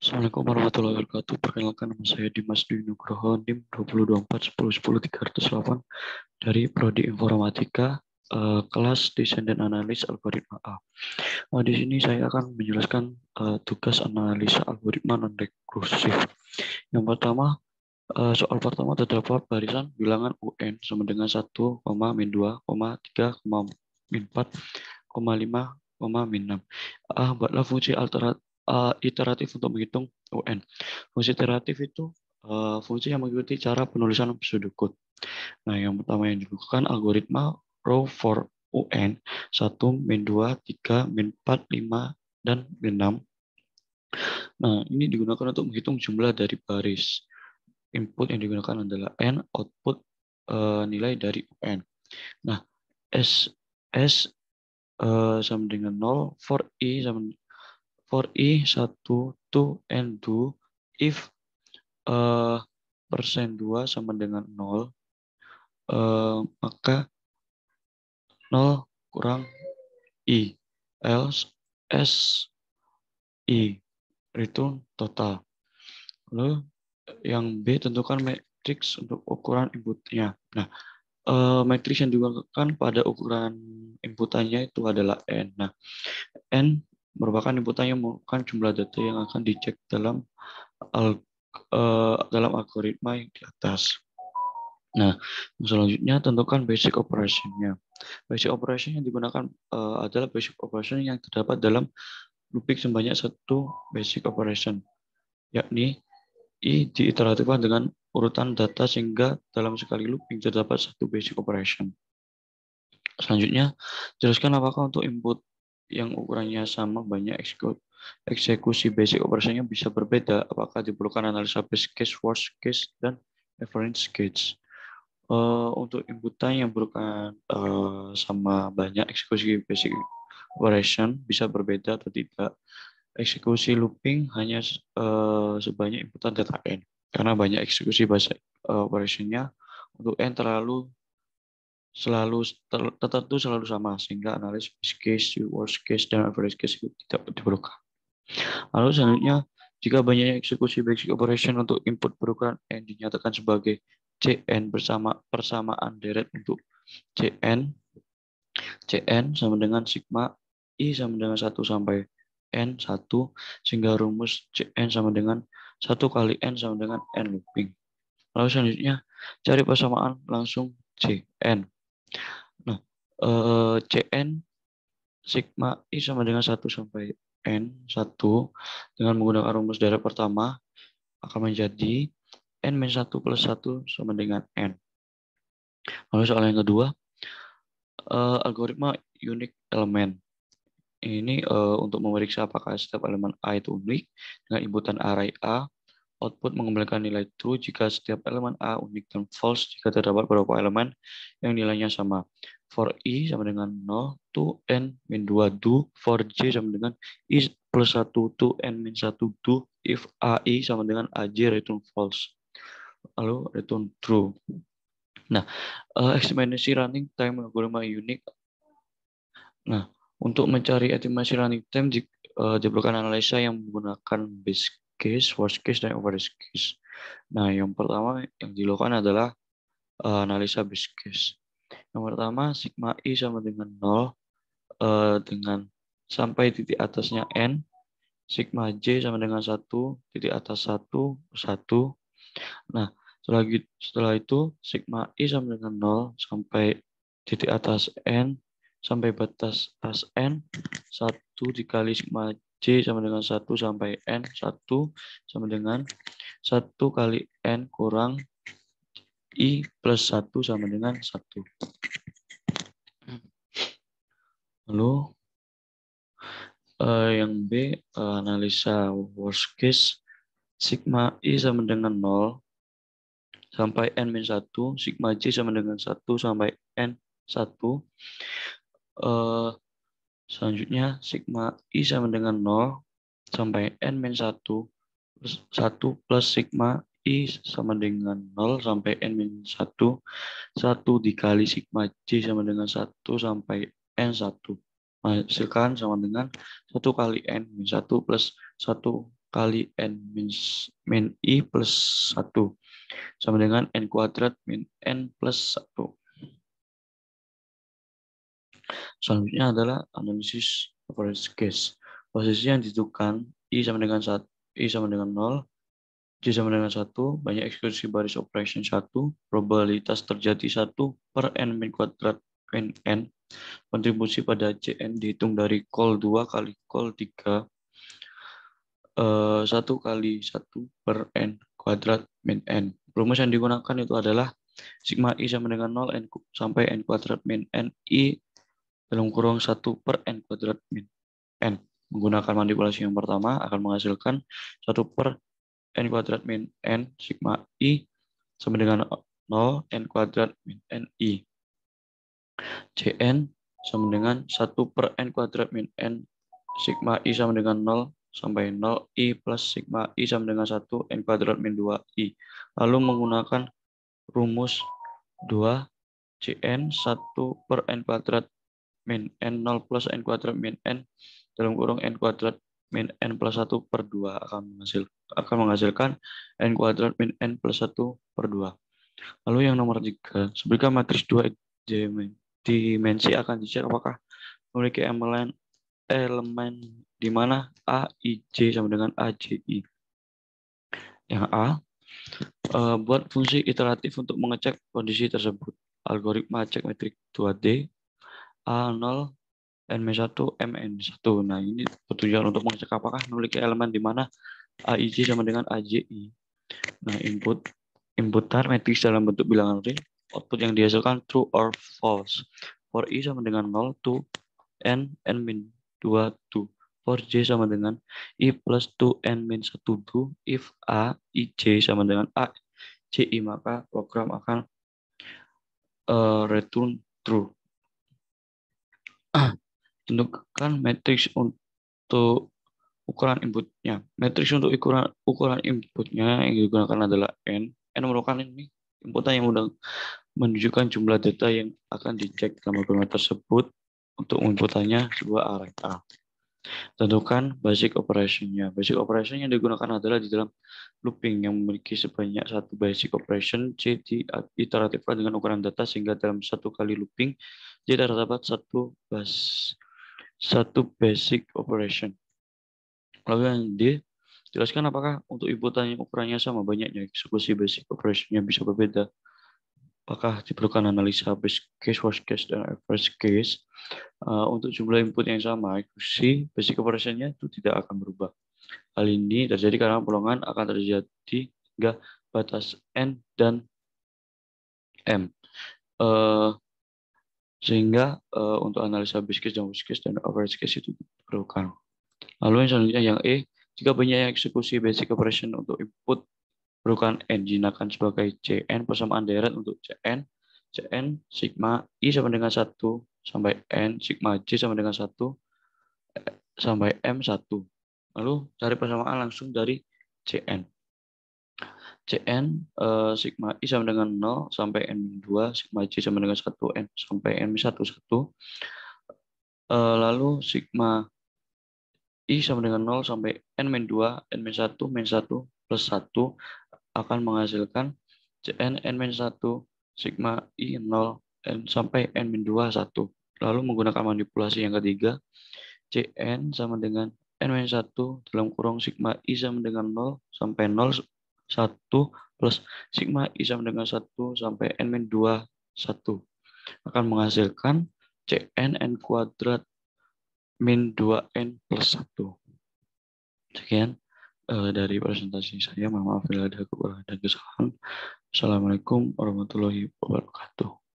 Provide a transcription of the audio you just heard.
Assalamualaikum warahmatullahi wabarakatuh. Perkenalkan, nama saya Dimas Dwi Nugroho, NIM 2024-10-10-308 dari Prodi Informatika, kelas Desain dan Analis Algoritma A. Di sini saya akan menjelaskan tugas analisa algoritma non-rekursif. Yang pertama, soal pertama terdapat barisan bilangan UN sama dengan 1, min 2, 3, min 4, 5, min 6. Buatlah fungsi iteratif untuk menghitung UN. Fungsi iteratif itu fungsi yang mengikuti cara penulisan pseudocode. Nah, yang pertama yang dilakukan algoritma row for UN 1, min 2, 3, min 4, 5, dan min 6. Nah, ini digunakan untuk menghitung jumlah dari baris. Input yang digunakan adalah N, output nilai dari UN. Nah, S sama dengan 0, for I 1 to N 2, if persen 2 sama dengan 0, maka 0 kurang I, else S I, return total. Lalu yang B, tentukan matriks untuk ukuran inputnya. Nah, matriks yang digunakan pada ukuran inputannya itu adalah N. Nah, N merupakan inputannya merupakan jumlah data yang akan dicek dalam algoritma yang di atas. Nah, selanjutnya tentukan basic operation-nya. Basic operation yang digunakan adalah basic operation yang terdapat dalam looping sebanyak satu basic operation, yakni I diiteratifkan dengan urutan data sehingga dalam sekali looping terdapat satu basic operation. Selanjutnya, jelaskan apakah untuk input yang ukurannya sama banyak eksekusi basic operation-nya bisa berbeda, apakah diperlukan analisa best case, worst case, dan average case. Untuk inputan yang berukuran sama banyak eksekusi basic operation bisa berbeda atau tidak. Eksekusi looping hanya sebanyak inputan data N. Karena banyak eksekusi basic operation-nya, untuk N tertentu selalu sama, sehingga analis best case, worst case, dan average case itu tidak diperlukan. Lalu selanjutnya, jika banyaknya eksekusi basic operation untuk input berukuran N dinyatakan sebagai Cn persamaan deret untuk Cn sama dengan sigma I sama dengan 1 sampai N 1, sehingga rumus Cn sama dengan 1 kali N sama dengan N looping. Lalu selanjutnya, cari persamaan langsung Cn. Nah, Cn sigma I sama dengan 1 sampai N 1 dengan menggunakan rumus deret pertama akan menjadi N-1 plus 1 sama dengan N. Lalu soal yang kedua, algoritma unique element. Ini untuk memeriksa apakah setiap elemen A itu unik dengan inputan array A, output mengembalikan nilai true jika setiap elemen A unik dan false jika terdapat beberapa elemen yang nilainya sama. For I sama dengan 0 to N min 2 do, for J sama dengan I plus 1 to N min 1 do, if AI sama dengan AJ return false. Lalu return true. Nah, estimasi running time algoritma unique. Nah, untuk mencari estimasi running time diperlukan analisa yang menggunakan base case, worst case, dan average case. Nah, yang pertama yang dilakukan adalah analisa base case. Yang pertama, sigma I sama dengan 0 dengan sampai titik atasnya N, sigma J sama dengan 1, titik atas 1, 1. Nah, setelah itu sigma I sama dengan 0 sampai titik atas N sampai batas atas N, 1 dikali sigma J sama dengan 1 sampai N, 1 sama dengan 1 kali N kurang I plus 1 sama dengan 1. Lalu yang B, analisa worst case, sigma I sama dengan 0 sampai N-1, sigma J sama dengan 1 sampai N1. Selanjutnya, sigma I sama dengan 0 sampai N-1 plus sigma I sama dengan 0 sampai N-1, 1 dikali sigma J sama dengan 1 sampai N1. Hasilkan sama dengan 1 kali N-1 plus 1 kali n min i plus 1 sama dengan n kuadrat min n plus 1. Selanjutnya adalah analisis average case. Posisi yang ditentukan I sama dengan 1, I sama dengan 0, J sama dengan 1, banyak eksekusi baris operation 1, probabilitas terjadi 1 per n min kuadrat min n, kontribusi pada Cn dihitung dari call 2 kali call 3, 1 kali 1 per n kuadrat min n. Rumus yang digunakan itu adalah sigma I sama dengan 0 n sampai n kuadrat min n I dalam kurung 1 per n kuadrat min n. Menggunakan manipulasi yang pertama akan menghasilkan 1 per n kuadrat min n sigma I sama dengan 0 n kuadrat min n I. Cn sama dengan 1 per n kuadrat min n sigma I sama dengan 0 sampai 0 I plus sigma I sama dengan 1 n kuadrat min 2 I. Lalu menggunakan rumus 2 Cn 1 per n kuadrat min n 0 plus n kuadrat min n dalam kurung n kuadrat min n plus 1 per 2 akan menghasilkan n kuadrat min n plus 1 per 2. Lalu yang nomor 3, sebutkan matriks 2 dimensi akan dicek apakah memiliki elemen di mana A, I, J sama dengan A, J, I. Yang A, buat fungsi iteratif untuk mengecek kondisi tersebut. Algoritma cek metrik 2D, A0, N-1, MN1. Nah, ini bertujuan untuk mengecek apakah memiliki elemen di mana AIJ sama dengan AJI. Nah, input tar matriks dalam bentuk bilangan real, output yang dihasilkan true or false. For I sama dengan 0, to N, N-2, 2. For J sama dengan I plus 2, N-1, 2. If A, IJ sama dengan A, JI, maka program akan return true. Tentukan matriks untuk ukuran inputnya. Matriks untuk ukuran inputnya yang digunakan adalah N. N merupakan ini inputan yang menunjukkan jumlah data yang akan dicek dalam algoritma tersebut. Untuk inputannya sebuah array A. Tentukan basic operation-nya. Basic operation yang digunakan adalah di dalam looping yang memiliki sebanyak satu basic operation. C diiteratifkan dengan ukuran data sehingga dalam satu kali looping J terdapat satu basic operation. Lalu yang D, jelaskan apakah untuk inputan yang ukurannya sama banyaknya eksekusi basic operation-nya bisa berbeda. Apakah diperlukan analisa base case, worst case, dan average case. Untuk jumlah input yang sama, eksekusi basic operation-nya itu tidak akan berubah. Hal ini terjadi karena pelongan akan terjadi hingga batas N dan M. Sehingga untuk analisa base case dan worst case dan average case itu diperlukan. Lalu yang selanjutnya yang E, jika banyak eksekusi basic operation untuk input perlukan N digunakan sebagai Cn persamaan deret untuk Cn sigma I sama dengan 1 sampai N sigma J sama dengan 1 sampai M1. Lalu cari persamaan langsung dari Cn. Sigma I sama dengan 0 sampai N2, sigma J sama dengan 1 N sampai M1, 1. Lalu sigma I sama dengan 0 sampai N-2, N-1, N1 plus 1 akan menghasilkan Cn N-1 sigma I 0 N sampai N-2, 1. Lalu menggunakan manipulasi yang ketiga, Cn sama dengan N-1 dalam kurung sigma I sama dengan 0 sampai 0, 1 plus sigma I sama dengan 1 sampai N-2, 1 akan menghasilkan Cn N kuadrat min 2N plus 1. Sekian dari presentasi saya. Mohon maaf bila ada kekurangan dan kesalahan. Assalamualaikum warahmatullahi wabarakatuh.